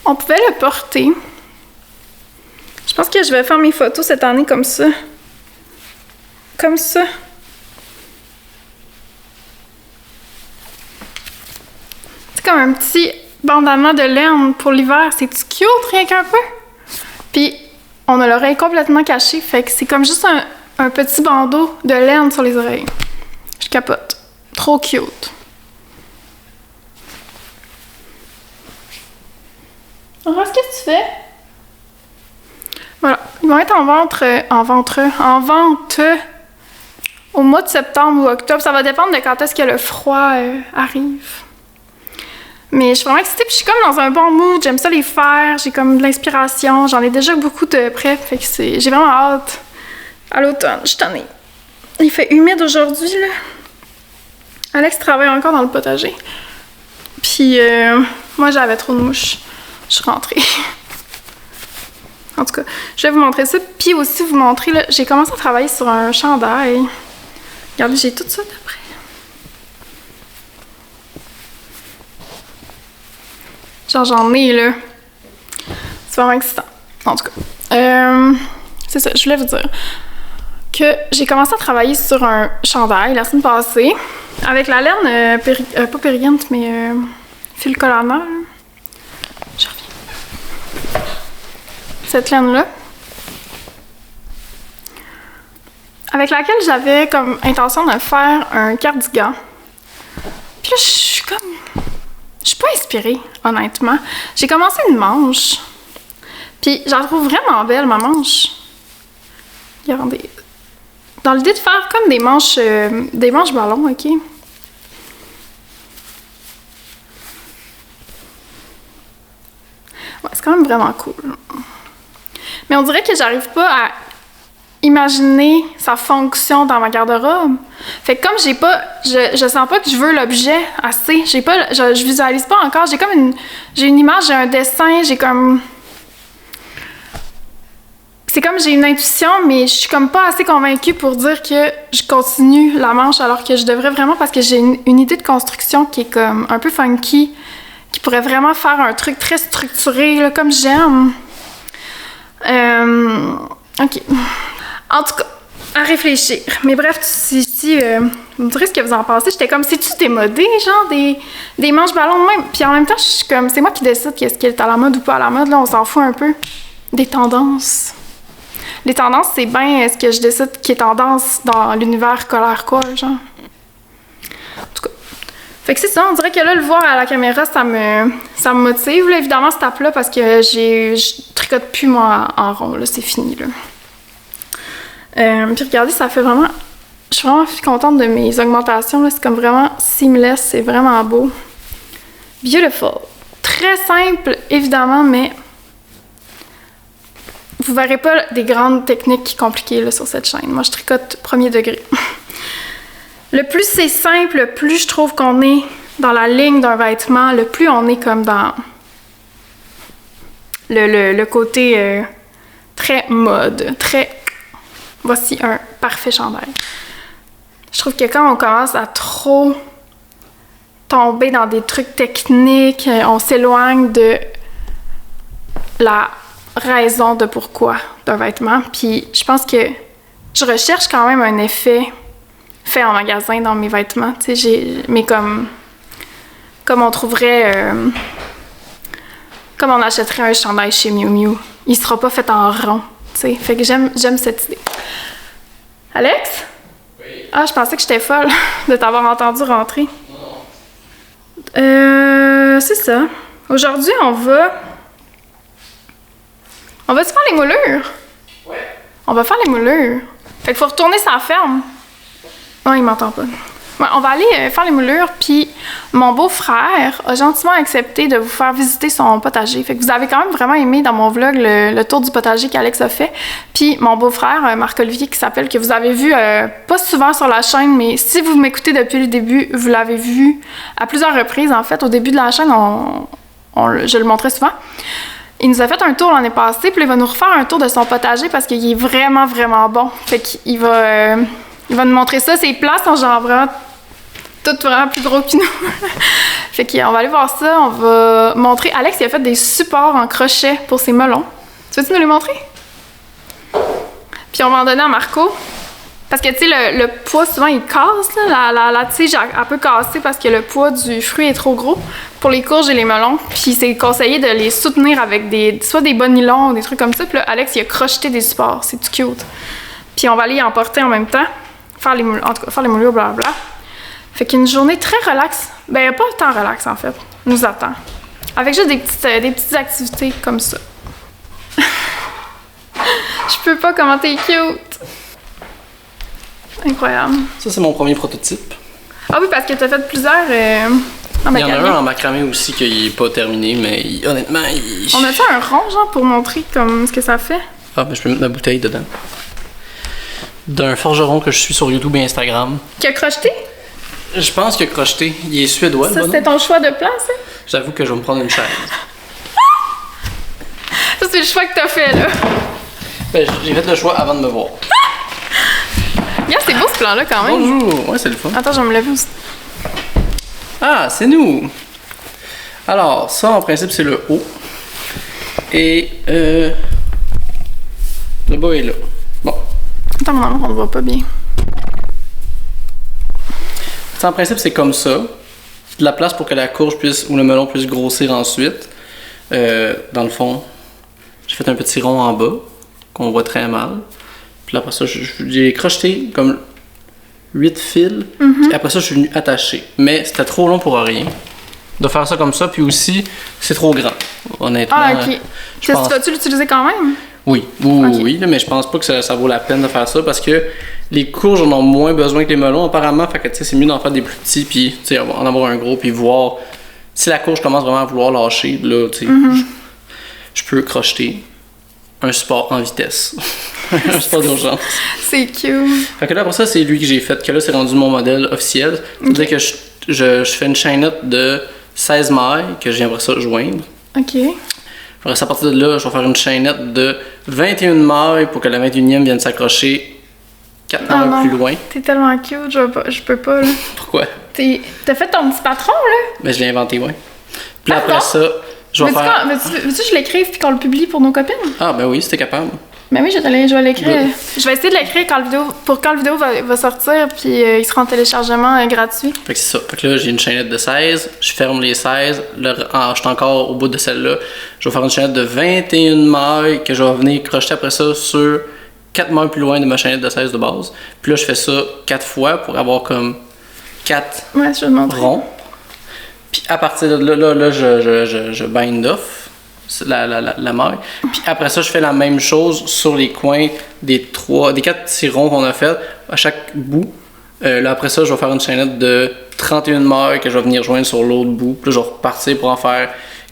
on pouvait le porter. Je pense que je vais faire mes photos cette année comme ça. Comme ça. C'est comme un petit bandana de laine pour l'hiver. C'est-tu cute, rien qu'un peu? Puis, on a l'oreille complètement cachée. Fait que c'est comme juste un petit bandeau de laine sur les oreilles. Je capote. Trop cute. Qu'est-ce que tu fais? Voilà, ils vont être en vente au mois de septembre ou octobre. Ça va dépendre de quand est-ce que le froid arrive. Mais je suis vraiment excitée, puis je suis comme dans un bon mood. J'aime ça les faire, j'ai comme de l'inspiration. J'en ai déjà beaucoup de prêts, fait que j'ai vraiment hâte à l'automne. Je suis tannée. Il fait humide aujourd'hui, là. Alex travaille encore dans le potager. Puis moi, j'avais trop de mouches. Je suis rentrée. En tout cas, je vais vous montrer ça. Puis aussi vous montrer, là, j'ai commencé à travailler sur un chandail. Regardez, j'ai tout ça d'après. Genre, j'en ai, là. C'est vraiment excitant. En tout cas, c'est ça, je voulais vous dire que j'ai commencé à travailler sur un chandail la semaine passée avec la laine, pas périllante, mais fil collant. Je reviens. Cette laine-là. Avec laquelle j'avais comme intention de faire un cardigan. Puis là, je suis comme... Je suis pas inspirée, honnêtement. J'ai commencé une manche. Puis j'en trouve vraiment belle, ma manche. Regardez. Dans l'idée de faire comme des manches ballons, ok? Ouais, c'est quand même vraiment cool. Mais on dirait que j'arrive pas à imaginer sa fonction dans ma garde-robe. Fait que comme j'ai pas... Je sens pas que je veux l'objet assez. Je visualise pas encore. J'ai une image, j'ai un dessin, j'ai comme... C'est comme j'ai une intuition, mais je suis comme pas assez convaincue pour dire que je continue la manche alors que je devrais vraiment, parce que j'ai une idée de construction qui est comme un peu funky, qui pourrait vraiment faire un truc très structuré, là, comme j'aime. Ok. En tout cas, à réfléchir. Mais bref, si vous me direz ce que vous en pensez. J'étais comme, c'est-tu démodé, genre, des manches ballons même? Puis en même temps, je suis comme, c'est moi qui décide qu'est-ce qui est à la mode ou pas à la mode, là, on s'en fout un peu. Des tendances. Les tendances, c'est bien ce que je décide qui est tendance dans l'univers colère quoi, genre. En tout cas. Fait que c'est ça, on dirait que là, le voir à la caméra, ça me motive. Là, évidemment, ce tape-là, parce que je tricote plus, moi, en rond. Là, c'est fini, là. Puis regardez, ça fait vraiment... Je suis vraiment contente de mes augmentations, là. C'est comme vraiment seamless, c'est vraiment beau. Beautiful. Très simple, évidemment, mais... Vous verrez pas des grandes techniques compliquées là, sur cette chaîne. Moi, je tricote premier degré. Le plus c'est simple, le plus je trouve qu'on est dans la ligne d'un vêtement, le plus on est comme dans le côté très mode, très... Voici un parfait chandail. Je trouve que quand on commence à trop tomber dans des trucs techniques, on s'éloigne de la raison de pourquoi d'un vêtement. Puis je pense que je recherche quand même un effet fait en magasin dans mes vêtements. Tu sais, mais comme on trouverait... comme on achèterait un chandail chez Miu Miu. Il sera pas fait en rond. Tu sais, fait que j'aime cette idée. Alex? Oui? Ah, je pensais que j'étais folle de t'avoir entendu rentrer. Non. C'est ça. Aujourd'hui, on va se faire les moulures? Ouais. On va faire les moulures. Fait qu'il faut retourner sa ferme. Non, il m'entend pas. Ouais, on va aller faire les moulures, puis mon beau-frère a gentiment accepté de vous faire visiter son potager. Fait que vous avez quand même vraiment aimé dans mon vlog le tour du potager qu'Alex a fait. Puis mon beau-frère, Marc-Olivier, qui s'appelle, que vous avez vu pas souvent sur la chaîne, mais si vous m'écoutez depuis le début, vous l'avez vu à plusieurs reprises. En fait, au début de la chaîne, je le montrais souvent. Il nous a fait un tour l'année passée, puis il va nous refaire un tour de son potager parce qu'il est vraiment, vraiment bon. Fait qu'il va nous montrer ça. Ses plants sont genre vraiment toutes vraiment plus gros que nous. Fait qu'on va aller voir ça. On va montrer. Alex, il a fait des supports en crochet pour ses melons. Tu veux-tu nous les montrer? Puis on va en donner à Marco. Parce que, tu sais, le poids, souvent, il casse. Là. La tige, elle peut casser parce que le poids du fruit est trop gros pour les courges et les melons. Puis c'est conseillé de les soutenir avec soit des bas nylons ou des trucs comme ça. Puis là, Alex, il a crocheté des supports. C'est tout cute. Puis on va aller y emporter en même temps. Faire les moulures, blablabla. Fait qu'une journée très relaxe. Ben, pas tant relax, en fait. Nous attend. Avec juste des petites activités comme ça. Je peux pas comment t'es cute. Incroyable. Ça, c'est mon premier prototype. Ah oui, parce que t'as fait plusieurs en Il y en a macramé. un en macramé aussi qui est pas terminé, mais honnêtement, On a-tu un rond, genre, pour montrer comme ce que ça fait? Ah, ben je peux mettre ma bouteille dedans. D'un forgeron que je suis sur YouTube et Instagram. Qui a crocheté? Je pense qu'il a crocheté. Il est suédois, Ça, le c'était bonhomme. ton choix de plan, ça? J'avoue que je vais me prendre une chaise. Ça, c'est le choix que t'as fait, là. Ben, j'ai fait le choix avant de me voir. Regarde, c'est beau, ce plan-là, quand même. Bonjour! Ouais, c'est le fun. Attends, je vais me lever aussi. Ah, c'est nous! Alors, ça, en principe, c'est le haut. Et, le bas est là. Bon. Attends, mon amour, on ne voit pas bien. Ça, en principe, c'est comme ça. De la place pour que la courge puisse, ou le melon puisse grossir ensuite. Dans le fond, j'ai fait un petit rond en bas, qu'on voit très mal. Puis là, après ça, j'ai crocheté comme 8 fils. Puis après ça, je suis venu attacher. Mais c'était trop long pour rien de faire ça comme ça. Puis aussi, c'est trop grand, honnêtement. Ah, ok. je pense- Vas-tu l'utiliser quand même? Oui, oui, là, mais je pense pas que ça vaut la peine de faire ça parce que les courges en ont moins besoin que les melons apparemment. Fait que tu sais, c'est mieux d'en faire des plus petits puis tu sais, en avoir un gros puis voir si la courge commence vraiment à vouloir lâcher. Là, tu sais, je peux crocheter un support en vitesse, un support d'urgence. C'est cute. Fait que là, après ça, c'est lui que j'ai fait. Que là, c'est rendu mon modèle officiel. C'est-à-dire que je fais une chaînette de 16 mailles que j'aimerais ça joindre. Ok. À partir de là, je vais faire une chaînette de 21 mailles pour que la 21e vienne s'accrocher 4 Ah mailles non. plus loin. T'es tellement cute, je peux pas, là. Pourquoi? T'as fait ton petit patron, là? Ben, je l'ai inventé, ouais. Puis là, Ah, après bon? ça, je vais faire. Veux-tu que je l'écrive puis qu'on le publie pour nos copines? Ah, ben oui, c'était capable. Ben oui, je vais l'écrire. Ouais. Je vais essayer de l'écrire quand le vidéo va sortir, puis il sera en téléchargement gratuit. Fait que c'est ça. Fait que là, j'ai une chaînette de 16, je ferme les 16. Je suis encore au bout de celle-là. Je vais faire une chaînette de 21 mailles que je vais venir crocheter après ça sur 4 mailles plus loin de ma chaînette de 16 de base. Puis là, je fais ça 4 fois pour avoir comme 4 Ouais, je vais te montrer. rond. Puis à partir de là, je bind off la maille. Puis après ça, je fais la même chose sur les coins des 4 petits ronds qu'on a fait à chaque bout. Là, après ça, je vais faire une chaînette de 31 mailles que je vais venir joindre sur l'autre bout. Puis là, je vais repartir pour en faire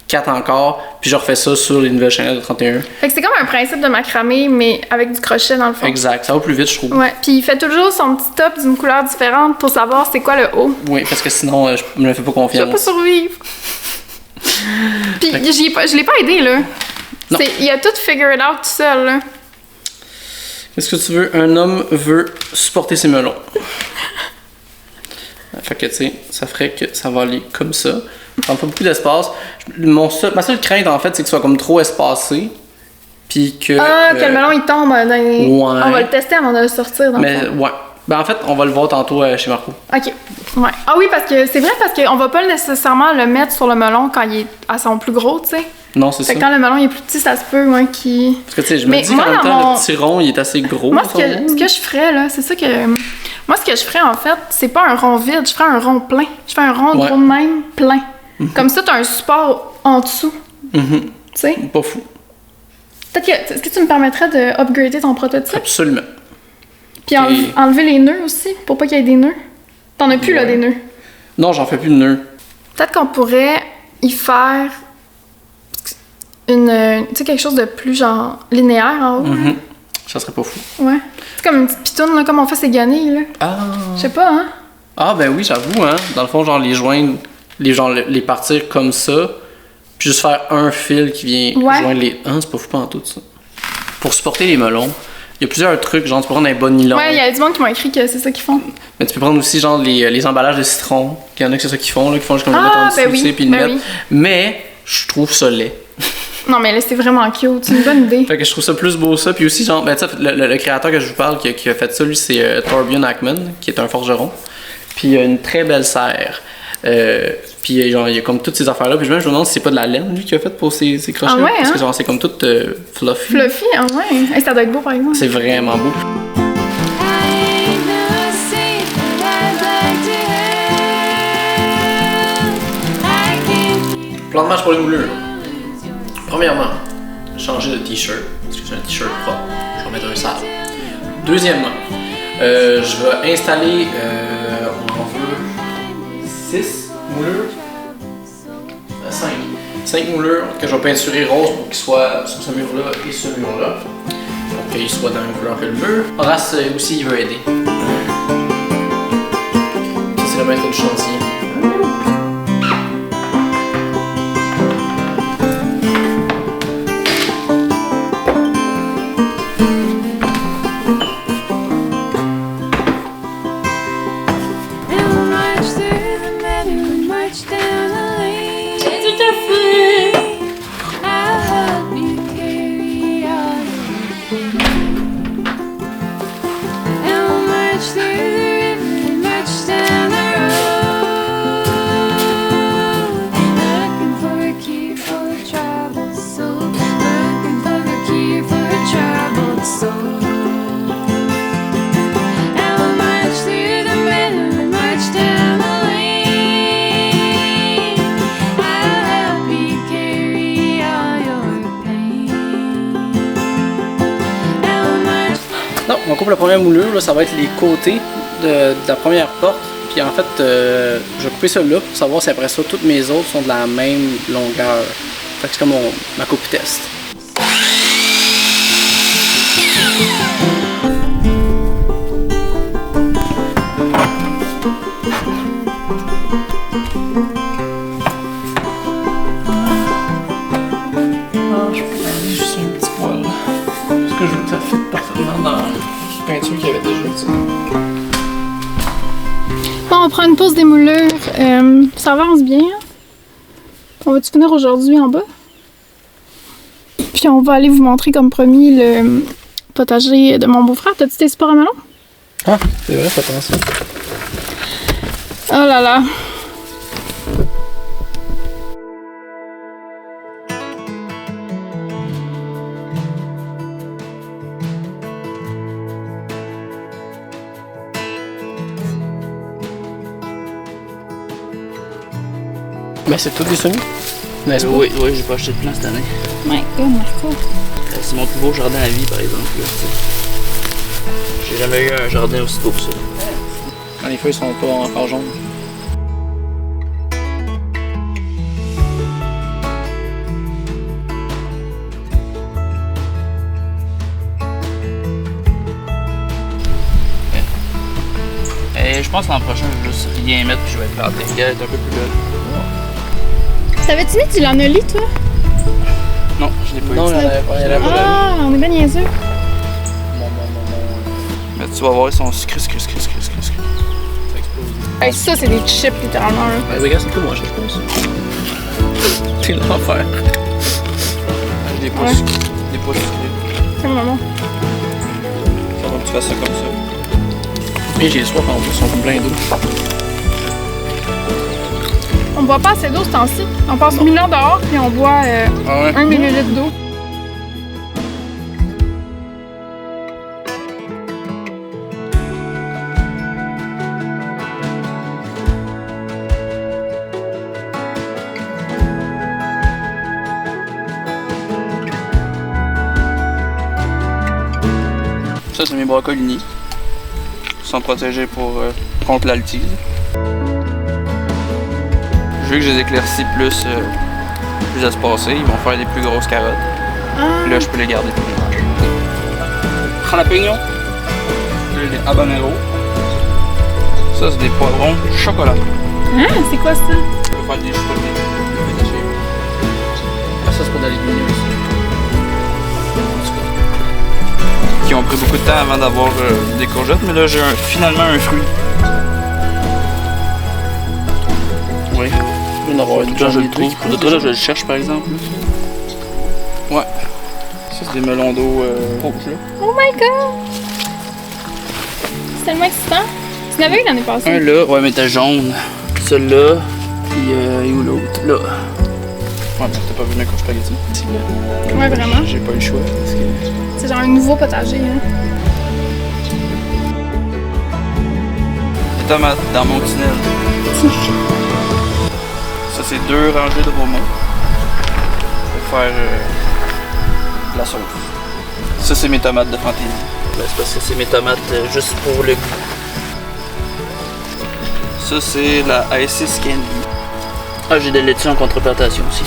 4 encore. Puis je refais ça sur les nouvelles chaînettes de 31. Fait que c'est comme un principe de macramé, mais avec du crochet dans le fond. Exact. Ça va plus vite, je trouve. Ouais, puis il fait toujours son petit top d'une couleur différente pour savoir c'est quoi le haut. Oui, parce que sinon, je me fais pas Je vais confiance. pas survivre. Puis je l'ai pas aidé, là. Non. Il a tout figure it out tout seul, là. Qu'est-ce que tu veux? Un homme veut supporter ses melons. Fait que, tu sais, ça ferait que ça va aller comme ça. Ça prend pas beaucoup d'espace. Ma seule crainte, en fait, c'est que ce soit comme trop espacé. Puis que... Que le melon, il tombe dans les... Ouais. On va le tester avant de le sortir, dans le Mais, fond. ouais. Ben, en fait, on va le voir tantôt chez Marco. OK. Ouais. Ah oui, parce que c'est vrai, parce qu'on va pas nécessairement le mettre sur le melon quand il est à son plus gros, tu sais. Non, c'est ça. Fait que quand le melon il est plus petit, ça se peut, ouais, qu'il... Parce que, tu sais, je me Mais dis moi, qu'en même dans temps, mon- le petit rond, il est assez gros. Moi, pour ce son rond. que je ferais, là, c'est ça que... Moi, ce que je ferais, en fait, c'est pas un rond vide, je ferais un rond plein. Je fais un rond Ouais. gros de même, plein. Comme ça, t'as un support en dessous. Tu sais? Pas fou. Peut-être que... Est-ce que tu me permettrais de upgrader ton prototype? Absolument. Puis Et- enlever les nœuds aussi, pour pas qu'il y ait des nœuds. T'en as plus, là, Ouais. des nœuds. Non, j'en fais plus de nœuds. Peut-être qu'on pourrait y faire tu sais, quelque chose de plus, genre, linéaire en haut. là. Ça serait pas fou. Ouais. C'est comme une petite pitoune, là, comme on fait ces guenilles, là. Ah. Je sais pas, hein? Ah, ben oui, j'avoue, hein. Dans le fond, genre, les joindre, les partir comme ça, puis juste faire un fil qui vient Ouais. joindre les. Ah, c'est pas fou en tout, ça. Pour supporter les melons, il y a plusieurs trucs, genre, tu peux prendre un bon nylon. Ouais, il y a du monde qui m'ont écrit que c'est ça qu'ils font. Mais tu peux prendre aussi, genre, les emballages de citron. Il y en a que c'est ça qu'ils font, là, qui font juste comme le mettre en Ah, dessous, ben tu sais, oui, puis le ben mettre. oui. Mais, je trouve ça laid. Non, mais là, c'est vraiment cute. C'est une bonne idée. Fait que je trouve ça plus beau ça. Puis aussi, genre, ben, tu sais, le créateur que je vous parle qui a fait ça, lui, c'est Torbjörn Ackman, qui est un forgeron. Puis il a une très belle serre. Puis genre, il y a comme toutes ces affaires-là. Puis même, je me demande si c'est pas de la laine, lui, qu'il a fait pour ses crochets. Ah ouais, Parce que hein? genre, c'est comme tout fluffy. Fluffy, ah ouais. Hey, ça doit être beau, par exemple. C'est vraiment beau. Plan de match pour les moulures. Premièrement, changer de t-shirt. Parce que c'est un t-shirt propre. Je vais mettre un sale. Deuxièmement, je vais installer, on en veut 6 moulures. 5. 5 moulures que je vais peinturer rose pour qu'ils soient sur ce mur-là et ce mur-là. Pour qu'ils soient dans la même couleur que le mur. Horace aussi, il veut aider. Ça, c'est le maître du chantier. Non, on coupe la première moulure, là, ça va être les côtés de la première porte. Puis en fait, je vais couper celle-là pour savoir si après ça, toutes mes autres sont de la même longueur. Fait que c'est comme ma coupe test. Je peux aller juste un petit poil. Parce que je veux que ça fitte parfaitement dans la peinture qu'il y avait déjà dit. Bon, on prend une pause des moulures. Ça avance bien. On va-tu finir aujourd'hui en bas? Puis on va aller vous montrer comme promis le potager de mon beau-frère. T'as-tu tes sports à melon? Ah, c'est vrai, ça pense. Oh là là. Mais c'est tout des semis, n'est-ce pas? Oui, oui, j'ai pas acheté de plan cette année. My God, Marco. C'est mon plus beau jardin à vie, par exemple. là, tu sais. J'ai jamais eu un jardin aussi beau que ça. Quand les feuilles sont pas encore jaunes. Et je pense que l'an prochain, je vais juste rien mettre puis je vais être planté. Il va être un peu plus belle. T'avais-tu mis du lanoli, toi? Non, je l'ai pas Non, eu. il y en avait pas. Il y en avait pas. Ah, on est bien niaiseux. Mais tu vas voir, ils sont sucrés. Ça explose. Hey, ça, c'est des chips, littéralement. Là. Ben, regarde, c'est plus moi, je pense. C'est l'enfer. Des pois Ouais. sucrés. Des pois sucrés. C'est maman. Faut que tu fasses ça comme ça. Et j'ai soif en plus, ils sont comme pleins d'eau. On boit pas assez d'eau ce temps-ci. On passe 1000 heures dehors puis on boit Ah ouais? 1 millilitre d'eau. Ça, c'est mes brocolis. Ils sont protégés contre l'altise. Je veux que je les éclaircis plus espacés. Ils vont faire des plus grosses carottes. Puis là, je peux les garder plus longtemps. Jalapeno. Des habaneros. Ça, c'est des poivrons chocolat. Hein? C'est quoi ça? Je peux faire des chocolats. Ah, ça, c'est pour des légumineuses. Qui ont pris beaucoup de temps avant d'avoir des courgettes, mais là, j'ai finalement un fruit. Oui. Je vais en avoir une Là, je le trouve. Là, je le cherche, par exemple. Ouais. Ça, c'est des melons d'eau rouges, là. Oh my god! C'est tellement excitant. Tu n'avais eu l'année passée. Un là, ouais, mais t'as jaune. Celui-là, puis et où l'autre? Là. Ouais, mais t'as pas vu mes courges spaghetti? Ouais, vraiment. J'ai pas eu le choix. Parce que... C'est genre un nouveau potager. Hein. Des tomates dans mon tunnel. Ça, c'est 2 rangées de romains pour faire de la sauce. Ça, c'est mes tomates de fantaisie. Ben, c'est parce que c'est mes tomates juste pour le goût. Ça, c'est la Isis Candy. Ah, j'ai des laitues en contreplantation aussi.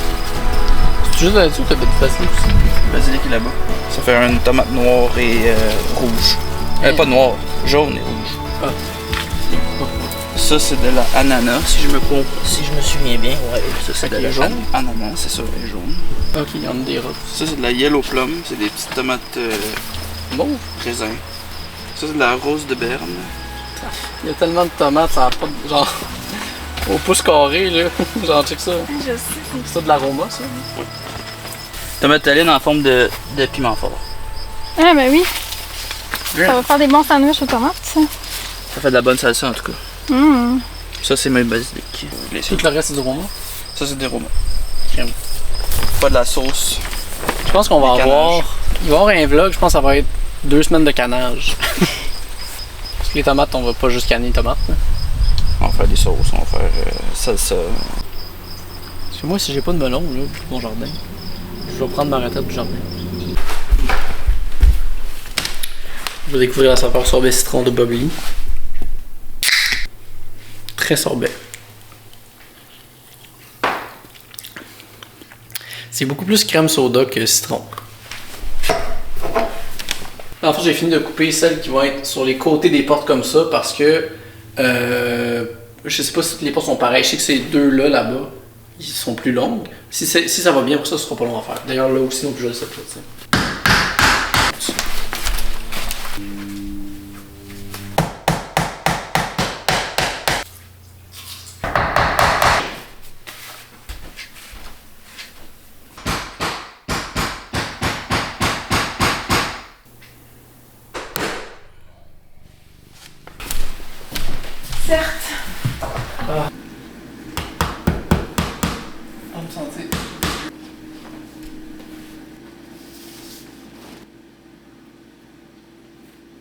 C'est juste là-dessus ou t'as fait du basilic aussi? Le basilic est là-bas. Ça fait une tomate noire et rouge. Pas noire, jaune et rouge. Ah. Ça, c'est de la ananas, si je me souviens bien. Ouais, ça, c'est Ok, de la jaune. ananas, c'est ça, elle est jaune. Ok, il y en a des roses. Ça, c'est de la yellow plum, c'est des petites tomates Bon, raisin. Ça, c'est de la rose de Berne. il y a tellement de tomates, ça a pas de... genre... au pouce carré, là. Genre, check ça. Je sais. C'est ça de l'aroma, ça? Tomate italienne en forme de piment fort. Ah, ben oui. Ça va faire des bons sandwichs aux tomates, ça. Ça fait de la bonne salsa, en tout cas. Mmh. Ça, c'est mes basilic. Tout le reste, c'est du romain. Ça, c'est des romans. Crème. Pas de la sauce. Je pense qu'on va Des avoir... canages. Il va y avoir un vlog, je pense que ça va être 2 semaines de canage. Parce que les tomates, on va pas juste canner les tomates. Là. On va faire des sauces, on va faire salsa. Parce que moi, si j'ai pas de melon, là, pour mon jardin, je vais prendre ma retraite du jardin. Je vais découvrir la saveur sorbet citron de Bubbly. Très sorbet. C'est beaucoup plus crème soda que citron. En fait, j'ai fini de couper celles qui vont être sur les côtés des portes comme ça parce que je sais pas si les portes sont pareilles. Je sais que ces deux-là, là-bas, ils sont plus longues. Si ça va bien pour ça, ce sera pas long à faire. D'ailleurs, là aussi, non plus, je le sais pas. T'sais. Certes. On me sentir.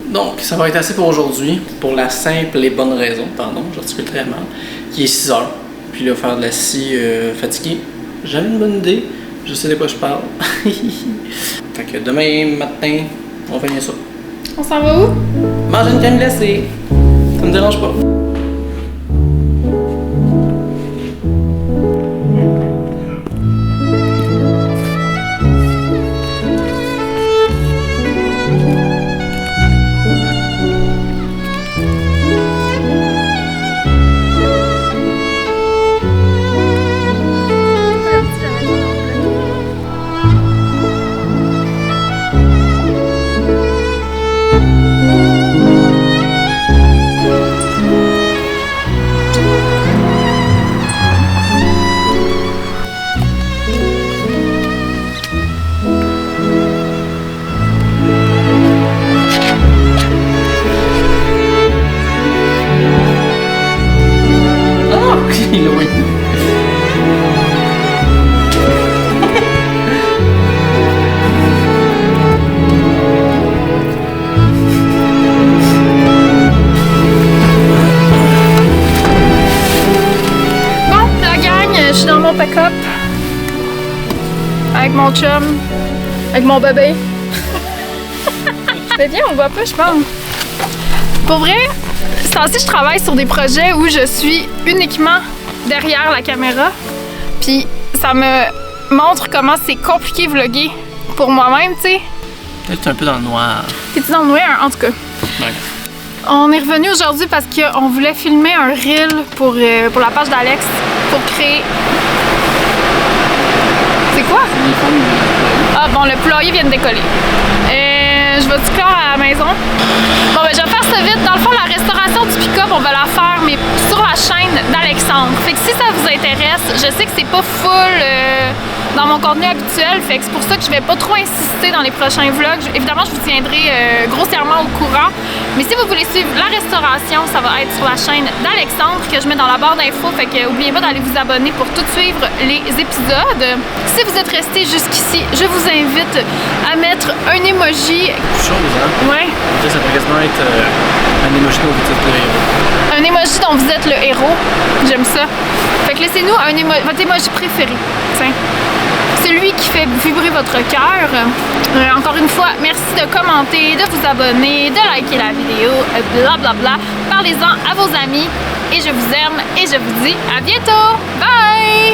Donc, ça va être assez pour aujourd'hui, pour la simple et bonne raison, pardon, j'articule très mal, qui est 6 heures. Puis là, faire de la scie fatiguée, j'avais une bonne idée, je sais de quoi je parle. Fait que demain matin, on va finir ça. On s'en va où? Manger une crème glacée, ça me dérange pas. pick-up avec mon chum, avec mon bébé. Mais bien, on voit pas, je pense. Pour vrai, c'est ainsi je travaille sur des projets où je suis uniquement derrière la caméra. Puis ça me montre comment c'est compliqué vlogger pour moi-même, tu sais. Peut-être un peu dans le noir. T'es-tu dans le noir, en tout cas? Ouais. On est revenu aujourd'hui parce qu'on voulait filmer un reel pour la page d'Alex pour créer... C'est quoi? Ah bon, le poulailler vient de décoller. Je vais-tu clore à la maison? Bon, ben je vais faire ça vite. Dans le fond, la restauration du pick-up, on va la faire, mais sur la chaîne d'Alexandre. Fait que si ça vous intéresse, je sais que c'est pas full dans mon contenu habituel, fait que c'est pour ça que je vais pas trop insister dans les prochains vlogs. Évidemment, je vous tiendrai grossièrement au courant. Mais si vous voulez suivre la restauration, ça va être sur la chaîne d'Alexandre que je mets dans la barre d'infos. Fait que n'oubliez pas d'aller vous abonner pour tout suivre les épisodes. Si vous êtes resté jusqu'ici, je vous invite à mettre un emoji. Chose, hein? Ouais. Ça pourrait quasiment être un emoji dont vous êtes le héros. Un emoji dont vous êtes le héros. J'aime ça. Fait que laissez-nous votre emoji préféré. Tiens. Celui qui fait vibrer votre cœur. Encore une fois, merci de commenter, de vous abonner, de liker la vidéo, blablabla. Parlez-en à vos amis. Et je vous aime et je vous dis à bientôt. Bye!